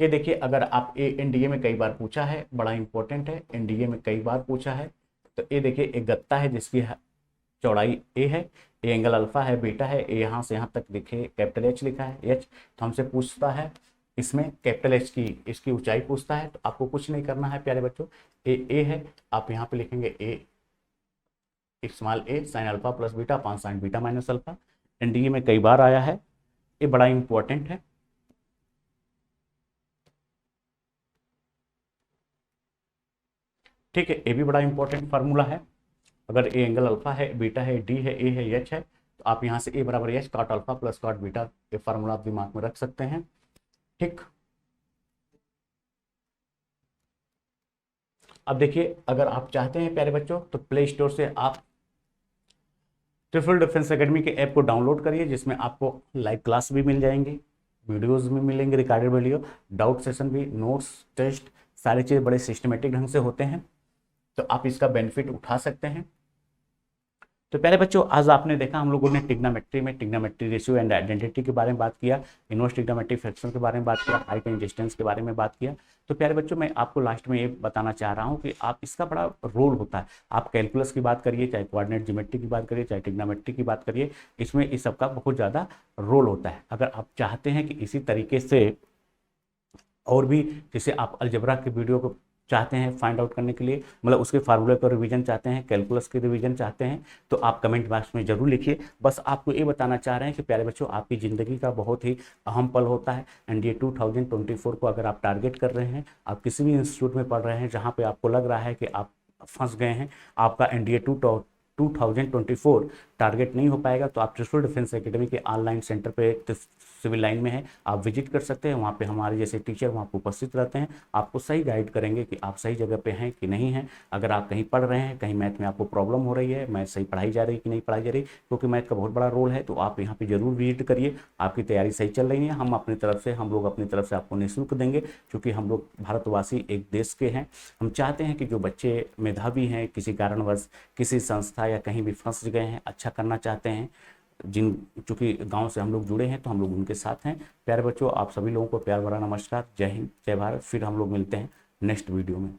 ये देखिए, अगर आप एनडीए में कई बार पूछा है, बड़ा इंपॉर्टेंट है, एनडीए में कई बार पूछा है। तो ये देखिए, एक गत्ता है जिसकी चौड़ाई ए है, ए एंगल अल्फा है, बीटा है, ए यहाँ से यहाँ तक देखिए कैपिटल एच लिखा है, एच। तो हमसे पूछता है इसमें कैपिटल एच की इसकी ऊंचाई पूछता है। तो आपको कुछ नहीं करना है प्यारे बच्चों, ए है, आप यहाँ पे लिखेंगे A small A sine alpha plus beta upon sine beta minus alpha. NDA में कई बार आया है, ये बड़ा इंपॉर्टेंट है। ठीक है, ये भी बड़ा इंपॉर्टेंट फार्मूला है। अगर ए एंगल अल्फा है, बीटा है, डी है, ए है, एच है, तो आप यहाँ से ए बराबर h cot alpha plus cot beta, ये फार्मूला आप दिमाग में रख सकते हैं। ठीक, अब देखिए, अगर आप चाहते हैं प्यारे बच्चों तो प्ले स्टोर से आप ट्रिपल डिफेंस एकेडमी के ऐप को डाउनलोड करिए, जिसमें आपको लाइव क्लास भी मिल जाएंगी, वीडियोस भी मिलेंगे, रिकॉर्डेड वीडियो, डाउट सेशन भी, नोट्स, टेस्ट, सारी चीज़ बड़े सिस्टमेटिक ढंग से होते हैं। तो आप इसका बेनिफिट उठा सकते हैं। तो प्यारे बच्चों, आज आपने देखा हम लोगों ने टिग्नोमेट्री में टिग्नोमेट्री रेशियो एंड आइडेंटिटी के बारे में बात किया, इनवर्स टिग्नोमेट्री फ्रैक्शन के बारे में बात किया, हाइट एंड डिस्टेंस के बारे में बात किया। तो प्यारे बच्चों, मैं आपको लास्ट में ये बताना चाह रहा हूँ कि आप इसका बड़ा रोल होता है। आप कैलकुलस की बात करिए, चाहे कोऑर्डिनेट ज्योमेट्री की बात करिए, चाहे टिग्नोमेट्री की बात करिए, इसमें इस सबका बहुत ज़्यादा रोल होता है। अगर आप चाहते हैं कि इसी तरीके से और भी, जैसे आप अलजेब्रा के वीडियो को चाहते हैं फाइंड आउट करने के लिए, मतलब उसके फार्मूले पर रिवीजन चाहते हैं, कैलकुलस की रिवीजन चाहते हैं, तो आप कमेंट बॉक्स में जरूर लिखिए। बस आपको ये बताना चाह रहे हैं कि प्यारे बच्चों, आपकी ज़िंदगी का बहुत ही अहम पल होता है। एनडीए 2024 को अगर आप टारगेट कर रहे हैं, आप किसी भी इंस्टीट्यूट में पढ़ रहे हैं जहाँ पर आपको लग रहा है कि आप फंस गए हैं, आपका एनडीए 2024 टारगेट नहीं हो पाएगा, तो आप ट्रिपल डिफेंस एकेडमी के ऑनलाइन सेंटर पे सिविल लाइन में है, आप विजिट कर सकते हैं। वहाँ पे हमारे जैसे टीचर वहाँ पर उपस्थित रहते हैं, आपको सही गाइड करेंगे कि आप सही जगह पे हैं कि नहीं हैं। अगर आप कहीं पढ़ रहे हैं, कहीं मैथ में आपको प्रॉब्लम हो रही है, मैथ सही पढ़ाई जा रही है कि नहीं पढ़ाई जा रही, क्योंकि मैथ का बहुत बड़ा रोल है, तो आप यहाँ पर जरूर विजिट करिए। आपकी तैयारी सही चल रही है, हम लोग अपनी तरफ से आपको निःशुल्क देंगे, क्योंकि हम लोग भारतवासी एक देश के हैं। हम चाहते हैं कि जो बच्चे मेधावी हैं, किसी कारणवश किसी संस्था या कहीं भी फंस गए हैं, अच्छा करना चाहते हैं, चूँकि गांव से हम लोग जुड़े हैं, तो हम लोग उनके साथ हैं। प्यारे बच्चों, आप सभी लोगों को प्यार भरा नमस्कार, जय हिंद, जय भारत। फिर हम लोग मिलते हैं नेक्स्ट वीडियो में।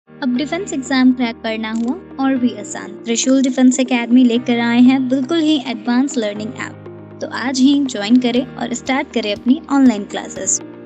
अब डिफेंस एग्जाम क्रैक करना हुआ और भी आसान, त्रिशूल डिफेंस एकेडमी लेकर आए हैं बिल्कुल ही एडवांस लर्निंग ऐप। तो आज ही ज्वाइन करें और स्टार्ट करें अपनी ऑनलाइन क्लासेस।